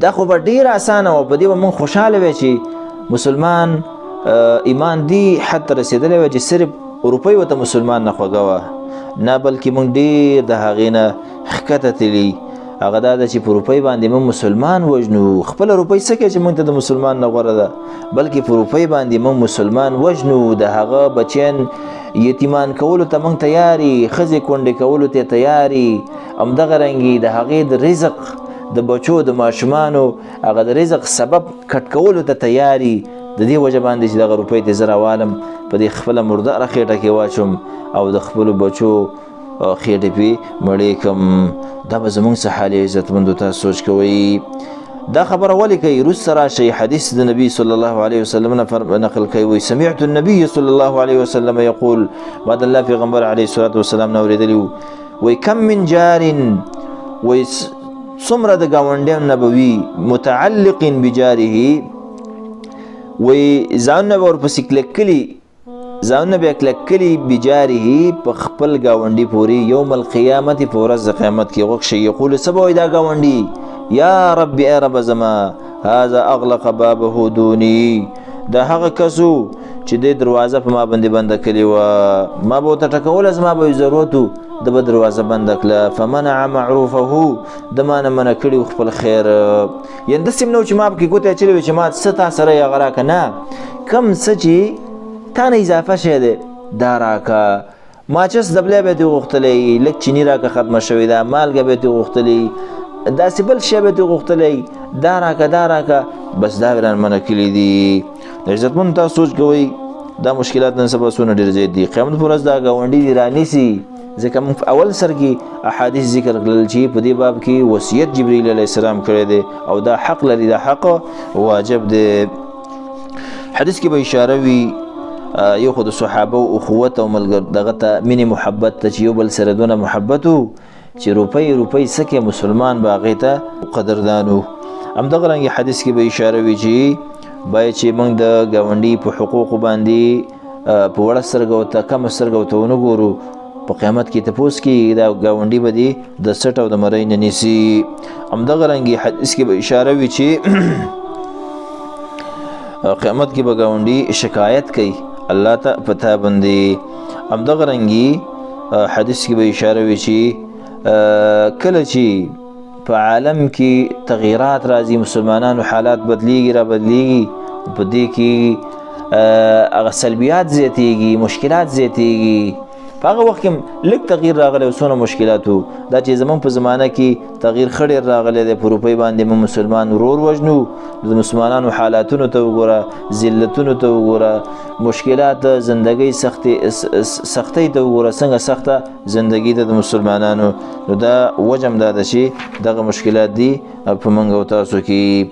دا خو به ډېر اسانه وه، په دې به موږ خوشحاله وی چې مسلمان ایمان دی حد ته رسېدلی وی چې صرف روپۍ ورته مسلمان نه خوږه وه، نه بلکې موږ ډېر د هغې نه ښکته تللي. هغه دا ده چې په روپۍ باندې موږ مسلمان وژنو. خپله روپۍ څه کوي چې موږ ته د مسلمان نه غوره ده، بلکې په روپۍ باندې موږ مسلمان وژنو. د هغه بچیان یتیمان کولو ته موږ تیار یو، ښځې کونډې کولو ته تیار یو. همدغه رنګې د هغې د رزق د بچو د ماشومانو هغه د رزق سبب کټ کولو ته تیار یو. د دې وجه باندې چې دغه روپۍ ته زه راوالم، په دې خپله مرداره خېټه کې واچوم او د خپلو بچو خېټې پې مړې کړم. دا به زموږ څه حال عزتمندو تاسو سوچ کوئ. دا خبره ولې کوي؟ وروسته راشئ حدیث د نبي صلی الله علیه وسلم نه نقل کوي، وایي سمعت النبي صلی الله علیه وسلم یقول، ما د الله پیغمبر علیه الصلاة والسلام نه اورېدلي وو، وایي کم من جار، وایي څومره د ګاونډیانو نه به وي متعلق بجاره، وایي ځانونه به ورپسې ځانونه به کلک کلي بجاره په خپل ګاونډي پورې یوم القیامت په ورځ د قیامت کې غوږ شي. یقول څه به وایي دا ګاونډي؟ یا رب ای رب زما، هذا اغلق بابه دونی، دا هغه کس و چې دې دروازه په ما باندې بنده کړې وه، ما به ورته ټکوله، زما به ضرورت و، ده به دروازه بنده کړه. فمنع معروفه، د ما نه منع کړي خپل خیر. یعنې داسې هم نه و چې ما پکې ګوتې اچلې وي چې ما څه تا سره یې هغه راکړه، نه، کم څه چې تا نه اضافه شی دی دا راکړه. ماچس دبلی به یې ترې غوښتلی، لږ چیني راکړه ختمه شوې ده، مالګه به یې ترې غوښتلی، داسې بل شی به یې ترې غوښتلی، دا راکړه، بس دا رانه منع کړي دي. عزتمند تاسو سوچ کوئ، دا مشکلات نن سبا څونه ډېر زیات دي. قیامت پر ورځ دا ګاونډي دې رانیسي. ځکه موږ اول سر کې احادیث ذکر کړل چې په دې باب کې وصیت جبرئیل علیه السلام کړی دی او دا حق لري، دا حق واجب دی. حدیث کې به اشاره وي یو خو د صحابه او اخوت او ملګر دغه ته مینې محبت ته چې یو بل سره دونه محبت و چې روپۍ څه کې مسلمان به هغې ته قدردان و. همدغه رنګې حدیث کې به اشاره وي چې باید چې موږ د ګاونډي په حقوقو باندې په وړه سترګه ورته کمه سترګه ورته ونه ګورو. په قیامت کې تپوس کېږي دا ګاونډي به دې د سټ او د مرۍ نه نیسي. همدغه رنګې حدیث کې به اشاره وي چې قیامت کې به ګاونډي شکایت کوي الله ته په تا باندې. همدغه رنګې حدیث کې به اشاره وي چې کله چې په عالم کې تغییرات راځي، مسلمانانو حالات بدلیږي را بدلیږي، په دې کې هغه سلبیات زیاتیږي، مشکلات زیاتیږي. په هغه وخت کې لږ تغییر راغلی او څونه مشکلات و. دا چې زموږ په زمانه کې تغییر ښه ډېر راغلی دی. په روپۍ باندې موږ مسلمان ورور وژنو. د مسلمانانو حالاتونو ته وګوره، ذلتونو ته وګوره، مشکلات زندګۍ سختۍ ته وګوره، څنګه سخته زندګي ده د مسلمانانو. نو دا وجه هم دا ده چې دغه مشکلات دي په موږ او تاسو کې.